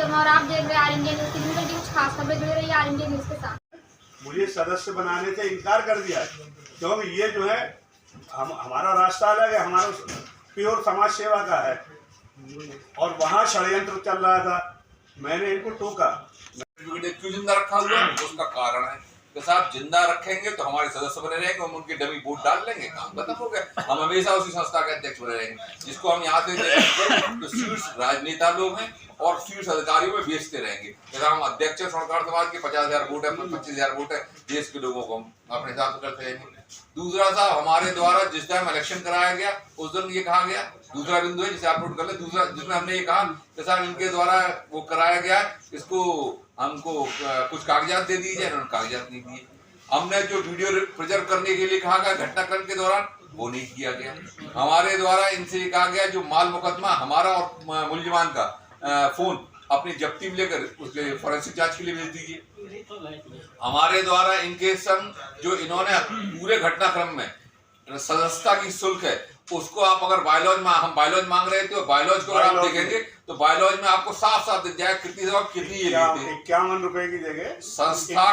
शर्मा और आप देख रहे हैं आर इंडिया न्यूज़। 3 घंटे कुछ खास खबरें जुड़े रही आर इंडिया न्यूज़ के साथ। मुझे सदस्य बनाने से इनकार कर दिया क्योंकि ये जो है हमारा रास्ता अलग है, हमारा प्योर समाज सेवा का है और वहाँ षड्यंत्र चल रहा था। मैंने इनको टोका। क्यों जिंदा रखा हुआ है उसका कारण है कि साहब जिंदा रखेंगे तो हमारे सदस्य बने रहेंगे, हम उनके डमी वोट डाल लेंगे, काम खत्म हो गया। हम हमेशा उसी संस्था के अध्यक्ष बने रहेंगे जिसको हम यहाँ से तो शीर्ष राजनेता लोग हैं और शीर्ष अधिकारियों में बेचते रहेंगे। जैसा हम अध्यक्ष स्वर्णकार समाज के 50,000 वोट है, 25,000 वोट है, देश के लोगों को हम अपने हिसाब से करते रहेंगे। दूसरा साहब हमारे द्वारा जिस टाइम इलेक्शन कराया गया उस दिन ये कहा गया, दूसरा बिंदु है जिसे आप नोट कर ले, दूसरा जिसमें हमने ये कहा कि साहब इनके द्वारा वो कराया गया, इसको हमको कुछ कागजात दे दीजिए, इन्होंने कागजात नहीं दिए। हमने जो वीडियो प्रिजर्व करने के लिए कहा गया घटनाक्रम के दौरान वो नहीं किया गया। हमारे द्वारा इनसे कहा गया जो माल मुकदमा हमारा और मुलजिमान का फोन अपनी जब्ती में लेकर उसके फॉरेंसिक जांच के लिए भेज दीजिए। हमारे द्वारा इनके संग जो इन्होंने पूरे घटनाक्रम में सदस्यता की शुल्क है उसको आप अगर बायलॉज में हम बायलॉज मांग रहे थे, बायलॉज को अगर आप देखेंगे तो बायलॉज में आपको साफ साफ दिख जाए कितनी जगह कितनी ये लेते हैं। 51 रुपए की जगह संस्था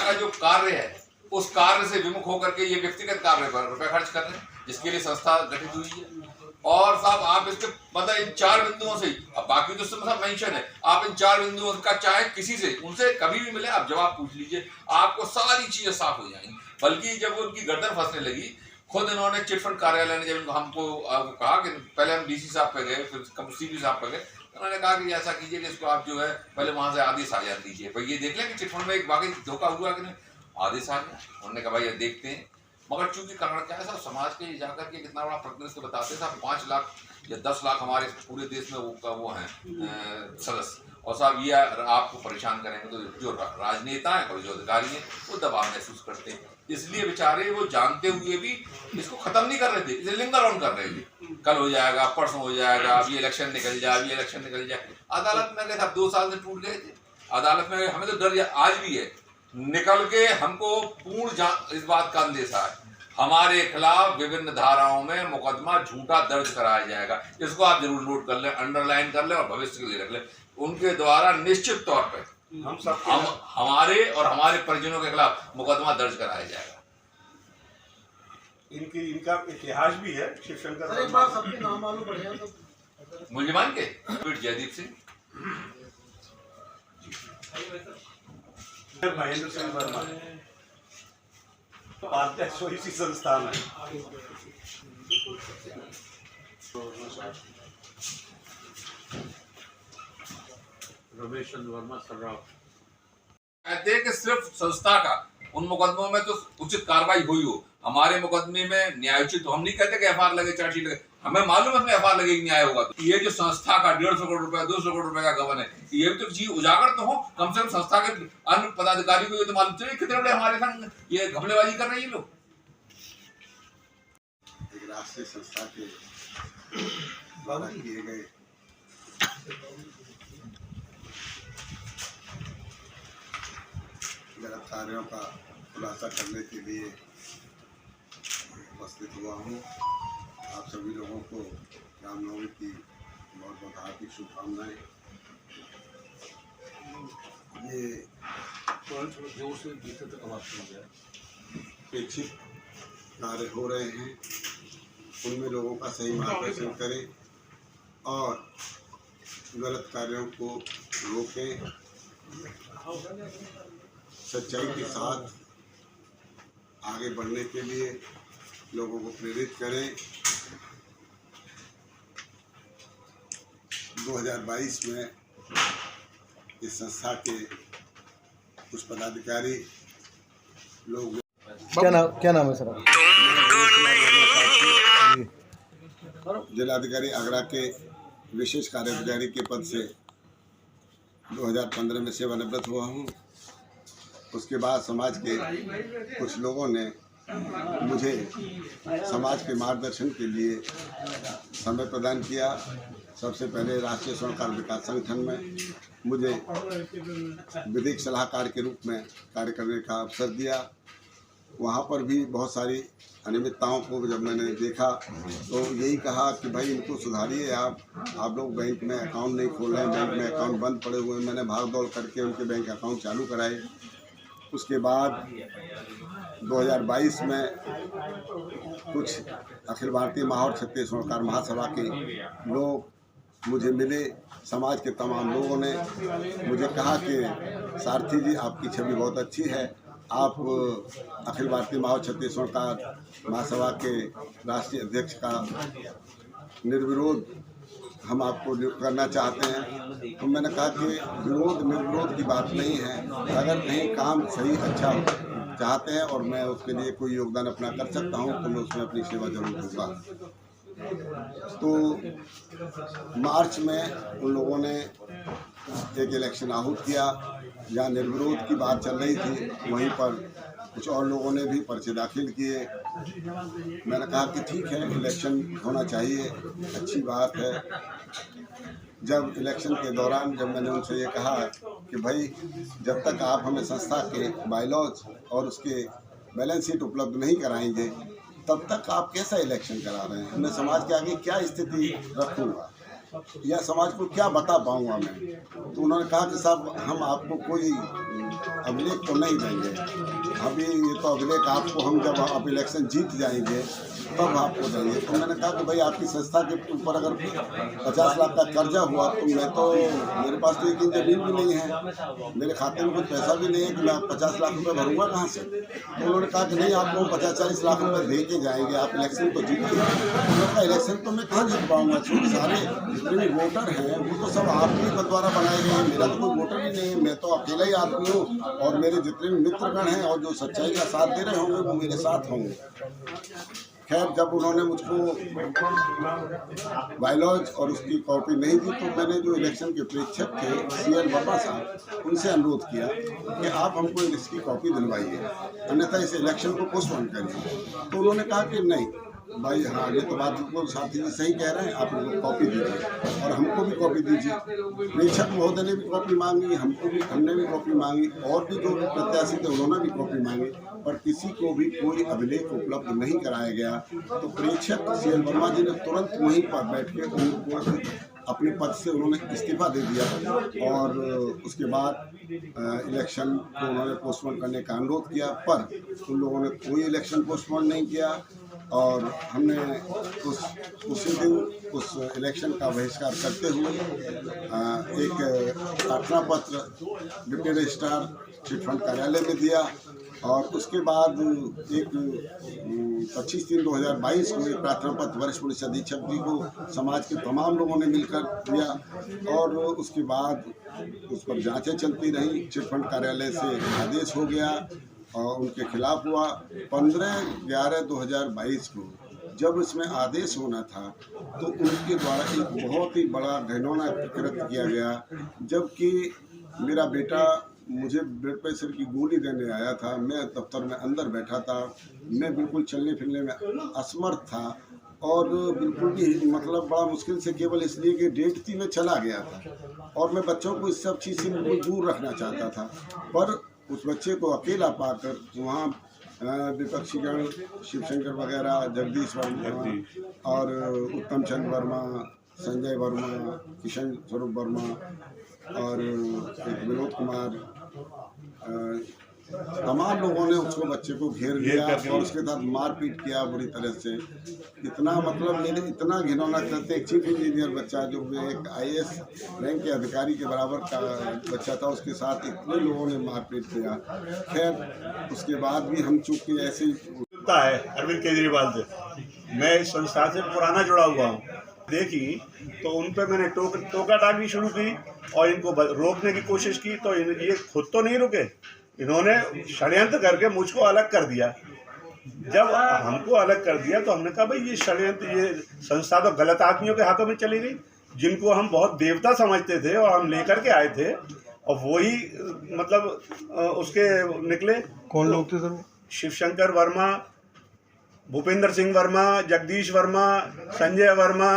का जो कार्य है उस कार्य से विमुख होकर के ये व्यक्तिगत कार्य पर रुपए खर्च कर रहे हैं जिसके लिए संस्था गठित हुई है। और साहब आप इसके मतलब इन 4 बिंदुओं से, अब बाकी तो सब मेंशन है, आप इन 4 बिंदुओं का चाहे किसी से उनसे कभी भी मिले आप जवाब पूछ लीजिए, आपको सारी चीजें साफ हो जाएंगी। बल्कि जब उनकी गर्दन फंसने लगी खुद इन्होंने चिटफंड कार्यालय ने जब हमको कहा कि पहले हम डीसी साहब पे गए फिर सीपी साहब पे गए, उन्होंने कहा कि ऐसा कीजिए कि इसको आप जो है पहले वहां से आदेश आ जान दीजिए, भाई ये देख लें कि चिटफंड में एक वाकई धोखा हुआ कि नहीं, आदेश आ गया। उन्होंने कहा भाई देखते हैं। मगर चूंकि कारण क्या है साहब समाज के जाकर के कितना बड़ा प्रतिनिधित्व बताते हैं साहब, 5 लाख या 10 लाख हमारे पूरे देश में वो हैं सदस्य, और साहब ये आपको परेशान करेंगे तो जो राजनेता हैं और जो अधिकारी हैं वो दबाव महसूस करते हैं। इसलिए बेचारे वो जानते हुए भी इसको खत्म नहीं कर रहे थे, इसे लिंगर ऑन कर रहे थे, कल हो जाएगा, परसों हो जाएगा, अब ये इलेक्शन निकल जाए, अब ये इलेक्शन निकल जाए। अदालत में गए, 2 साल से टूट गए थे अदालत में। हमें तो डर आज भी है, निकल के हमको पूर्ण इस बात का अंदेशा है हमारे खिलाफ विभिन्न धाराओं में मुकदमा झूठा दर्ज कराया जाएगा। इसको आप जरूर नोट कर लें, अंडरलाइन कर लें और भविष्य के लिए रख लें। उनके द्वारा निश्चित तौर पर हम हमारे और हमारे परिजनों के खिलाफ मुकदमा दर्ज कराया जाएगा। इनका इतिहास भी है। शिवशंकर एक बार सबके नाम मालूम पड़ेगा तो मुलजिमान के जयदीप सिंह, महेंद्र सिंह वर्मा अध्यक्ष इसी संस्थान है। रमेश चंद्र वर्मा सर्राफ कहते हैं कि सिर्फ संस्था का उन मुकदमों में तो उचित कार्रवाई हुई हो, हमारे मुकदमे में न्यायोचित तो हम नहीं कहते कि एफआईआर लगे, चार्जशीट लगे, हमें मालूम है एफआईआर लगेगी न्याय होगा। तो ये जो संस्था का 150 करोड़ रुपए 200 करोड़ रुपए का गबन है, ये भी तो चीज उजागर तो हो, कम से कम संस्था के अन्य पदाधिकारी को ये तो मालूम चलिए कितने बड़े हमारे संग ये घपलेबाजी कर रहे हैं ये लोग। एक राष्ट्रीय संस्था के द्वारा किए गए गलत कार्यों का खुलासा करने के लिए उपस्थित हुआ हूँ। आप सभी लोगों को रामनवमी की बहुत बहुत हार्दिक शुभकामनाएं। ये अपेक्षित कार्य हो रहे हैं, उनमें लोगों का सही मार्गदर्शन करें और गलत कार्यों को रोकें, सच्चाई के साथ आगे बढ़ने के लिए लोगों को प्रेरित करें। 2022 में इस संस्था के कुछ पदाधिकारी लोग, क्या नाम है सर? जिलाधिकारी आगरा के विशेष कार्याधिकारी के पद से 2015 में सेवानिवृत्त हुआ हूँ। उसके बाद समाज के कुछ लोगों ने मुझे समाज के मार्गदर्शन के लिए समय प्रदान किया। सबसे पहले राष्ट्रीय स्वर्णकार विकास संगठन में मुझे विधिक सलाहकार के रूप में कार्य करने का अवसर दिया। वहाँ पर भी बहुत सारी अनियमितताओं को जब मैंने देखा तो यही कहा कि भाई इनको सुधारिए आप लोग बैंक में अकाउंट नहीं खोल रहे हैं, बैंक में अकाउंट बंद पड़े हुए हैं। मैंने भाग दौड़ करके उनके बैंक अकाउंट चालू कराए। उसके बाद 2022 में कुछ अखिल भारतीय महावर छत्तीस स्वर्णकार महासभा के लोग मुझे मिले। समाज के तमाम लोगों ने मुझे कहा कि सारथी जी आपकी छवि बहुत अच्छी है, आप अखिल भारतीय महावर छत्तीस स्वर्णकार महासभा के राष्ट्रीय अध्यक्ष का निर्विरोध हम आपको नियुक्त करना चाहते हैं। तो मैंने कहा कि विरोध निर्विरोध की बात नहीं है, अगर कहीं काम सही अच्छा चाहते हैं और मैं उसके लिए कोई योगदान अपना कर सकता हूं तो मैं उसमें अपनी सेवा जरूर दूंगा। तो मार्च में उन लोगों ने एक इलेक्शन आहूत किया, जहाँ निर्विरोध की बात चल रही थी, वहीं पर कुछ और लोगों ने भी पर्चे दाखिल किए। मैंने कहा कि ठीक है, इलेक्शन होना चाहिए, अच्छी बात है। जब इलेक्शन के दौरान जब मैंने उनसे ये कहा कि भाई जब तक आप हमें संस्था के बायलॉज और उसके बैलेंस शीट उपलब्ध नहीं कराएंगे तब तक आप कैसा इलेक्शन करा रहे हैं, मैं समाज के आगे क्या स्थिति रखूँगा या समाज को क्या बता पाऊँगा मैं। तो उन्होंने कहा कि साहब हम आपको कोई अभिलेख तो नहीं देंगे, अभी ये तो अभिलेख आपको हम जब आप इलेक्शन जीत जाएंगे तब आपको देंगे। तो मैंने कहा कि भाई आपकी संस्था के ऊपर अगर 50 लाख का कर्जा हुआ तो मेरे पास तो एक इंच जमीन भी नहीं है, मेरे खाते में कुछ पैसा भी नहीं है कि मैं 50 लाख रुपये भरूंगा कहाँ से। तो उन्होंने कहा कि नहीं, आपको 50-40 लाख रुपये दे के जाएंगे, आप इलेक्शन तो जीत गए। उन्होंने कहा इलेक्शन तो मैं कहाँ जीत पाऊँगा, क्योंकि सारे जितने भी वोटर हैं वो तो सब आप ही द्वारा बनाए गए हैं, मेरा तो कोई वोटर ही नहीं है, मैं तो अकेला ही आदमी हूँ और मेरे जितने भी मित्रगण हैं और जो सच्चाई का साथ दे रहे होंगे वो मेरे साथ होंगे। खैर, जब उन्होंने मुझको बायलॉज और उसकी कॉपी नहीं दी तो मैंने जो इलेक्शन के प्रेक्षक थे CL वर्मा साहब, उनसे अनुरोध किया कि आप हमको इसकी कॉपी दिलवाइए, अन्यथा इस इलेक्शन को पोस्टपोन करिए। तो उन्होंने कहा कि नहीं भाई, हाँ ये तो बात बिल्कुल साथी जी सही कह रहे हैं, आप उनको कॉपी दीजिए और हमको भी कॉपी दीजिए। प्रेक्षक महोदय ने भी कॉपी मांगी, हमने भी कॉपी मांगी और भी जो प्रत्याशी थे उन्होंने भी कॉपी मांगी, पर किसी को भी कोई अभिलेख उपलब्ध नहीं कराया गया। तो प्रेक्षक CL वर्मा जी ने तुरंत वहीं पर बैठ के उनको अपने पद से उन्होंने इस्तीफा दे दिया और उसके बाद इलेक्शन को उन्होंने पोस्टपोन करने का अनुरोध किया, पर उन लोगों ने कोई इलेक्शन पोस्टपोन नहीं किया और हमने उसी दिन उस इलेक्शन का बहिष्कार करते हुए एक प्रार्थना पत्र डिप्टी रजिस्ट्रार चिटफंड कार्यालय में दिया और उसके बाद एक 25/3/2022 को एक प्रार्थना पत्र वरिष्ठ पुलिस अधीक्षक जी को समाज के तमाम लोगों ने मिलकर दिया और उसके बाद उस पर जांचें चलती रहीं। चिटफंड कार्यालय से आदेश हो गया और उनके खिलाफ हुआ। 15/11/2022 को जब इसमें आदेश होना था तो उनके द्वारा एक बहुत ही बड़ा घिनौना कृत्य किया गया, जबकि मेरा बेटा मुझे ब्लड प्रेशर की गोली देने आया था, मैं दफ्तर में अंदर बैठा था, मैं बिल्कुल चलने फिरने में असमर्थ था और बिल्कुल भी मतलब बड़ा मुश्किल से केवल इसलिए कि डेट थी मैं चला गया था और मैं बच्चों को इस सब चीज़ से बिल्कुल दूर रखना चाहता था। पर उस बच्चे को अकेला पाकर वहाँ विपक्षीगण शिवशंकर वगैरह, जगदीश वर्मा और उत्तम चंद वर्मा, संजय वर्मा, किशन स्वरूप वर्मा और विनोद कुमार, तमाम लोगों ने उसको बच्चे को घेर लिया और उसके साथ मारपीट किया बुरी तरह से। इतना मतलब मैंने इतना घिनौना करते, एक चीफ इंजीनियर बच्चा जो एक IAS रैंक के अधिकारी के बराबर का बच्चा था, उसके साथ इतने लोगों ने मारपीट किया। खैर उसके बाद भी हम चूँकि ऐसे है अरविंद केजरीवाल से, मैं इस संस्था से पुराना जुड़ा हुआ हूँ, देखी तो उन पर मैंने टोका टाकी शुरू की और इनको रोकने की कोशिश की तो ये खुद तो नहीं रुके, इन्होंने षड्यंत्र करके मुझको अलग कर दिया। जब हमको अलग कर दिया तो हमने कहा भाई ये षड्यंत्र, ये संस्था तो गलत आदमियों के हाथों में चली गई, जिनको हम बहुत देवता समझते थे और हम लेकर के आए थे और वही मतलब उसके निकले। कौन लोग थे सर? शिवशंकर वर्मा, भूपेंद्र सिंह वर्मा, जगदीश वर्मा, संजय वर्मा,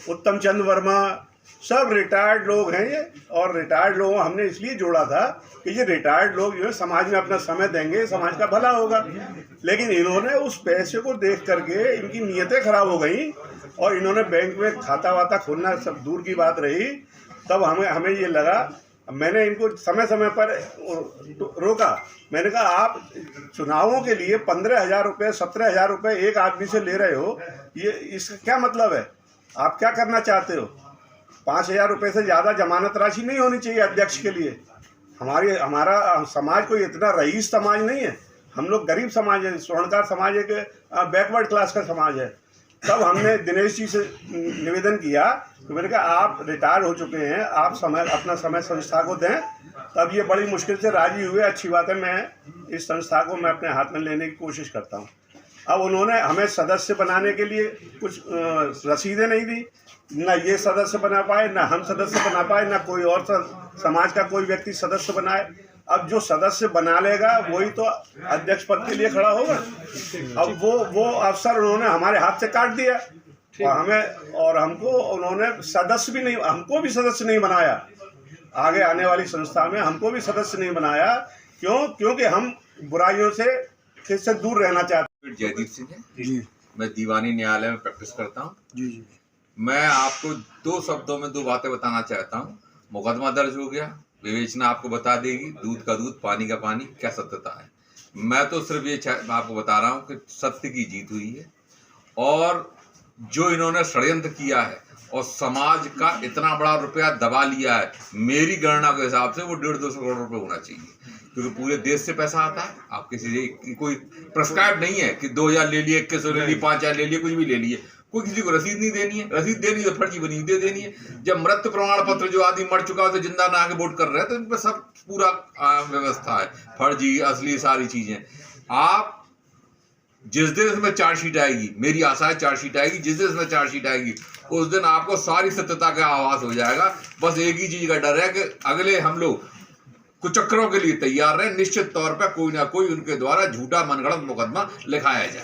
उत्तम चंद वर्मा, सब रिटायर्ड लोग हैं ये, और रिटायर्ड लोगों को हमने इसलिए जोड़ा था कि ये रिटायर्ड लोग जो है समाज में अपना समय देंगे, समाज का भला होगा। लेकिन इन्होंने उस पैसे को देख करके इनकी नीयतें खराब हो गई और इन्होंने बैंक में खाता वाता खोलना सब दूर की बात रही। तब हमें ये लगा, मैंने इनको समय समय पर रोका। मैंने कहा आप चुनावों के लिए 15,000 रुपये 17,000 रुपये एक आदमी से ले रहे हो, ये इसका क्या मतलब है? आप क्या करना चाहते हो? 5,000 रुपये से ज़्यादा जमानत राशि नहीं होनी चाहिए अध्यक्ष के लिए। हमारा समाज कोई इतना रईस समाज नहीं है, हम लोग गरीब समाज है, स्वर्णकार समाज एक बैकवर्ड क्लास का समाज है। तब हमने दिनेश जी से निवेदन किया तो मैंने कहा आप रिटायर हो चुके हैं, आप अपना समय संस्था को दें। तब ये बड़ी मुश्किल से राजी हुए। अच्छी बात है, मैं इस संस्था को मैं अपने हाथ में लेने की कोशिश करता हूँ। अब उन्होंने हमें सदस्य बनाने के लिए कुछ रसीदें नहीं दी, ना ये सदस्य बना पाए, ना हम सदस्य बना पाए, ना कोई और समाज का कोई व्यक्ति सदस्य बनाए। अब जो सदस्य बना लेगा वही तो अध्यक्ष पद के लिए खड़ा होगा। अब वो अवसर उन्होंने हमारे हाथ से काट दिया और हमको उन्होंने सदस्य भी नहीं, हमको भी सदस्य नहीं बनाया। आगे आने वाली संस्था में हमको भी सदस्य नहीं बनाया। क्योंकि हम बुराइयों से दूर रहना चाहते हैं। जयदीप सिंह है, मैं दीवानी न्यायालय में प्रैक्टिस करता हूँ। मैं आपको 2 शब्दों में 2 बातें बताना चाहता हूँ। मुकदमा दर्ज हो गया, विवेचना आपको बता देगी, दूध का दूध पानी का पानी, क्या सत्यता है। मैं तो सिर्फ ये आपको बता रहा हूँ कि सत्य की जीत हुई है और जो इन्होंने षड्यंत्र किया है और समाज का इतना बड़ा रुपया दबा लिया है, मेरी गणना के हिसाब से वो 150-200 करोड़ रुपए होना चाहिए, क्योंकि पूरे देश से पैसा आता है। आप किसी कोई प्रेस्क्राइब नहीं है कि 2,000 ले लिए, 2100 ले लिए, 5,000 ले लिए, कुछ भी ले लिए। कोई किसी को रसीद नहीं देनी है, रसीद देनी तो फर्जी बनी दे देनी है। जब मृत्यु प्रमाण पत्र जो आदमी मर चुका है तो जिंदा ना आके वोट कर रहे हैं, तो इन पर सब पूरा व्यवस्था है, फर्जी असली सारी चीजें। आप जिस दिन इसमें चार्जशीट आएगी, मेरी आशा है चार्जशीट आएगी, जिस दिन इसमें चार्जशीट आएगी उस दिन आपको सारी सत्यता का आभास हो जाएगा। बस एक ही चीज का डर है कि अगले हम लोग कुचक्रों के लिए तैयार रहे, निश्चित तौर पर कोई ना कोई उनके द्वारा झूठा मनगढ़ंत मुकदमा लिखाया जाए।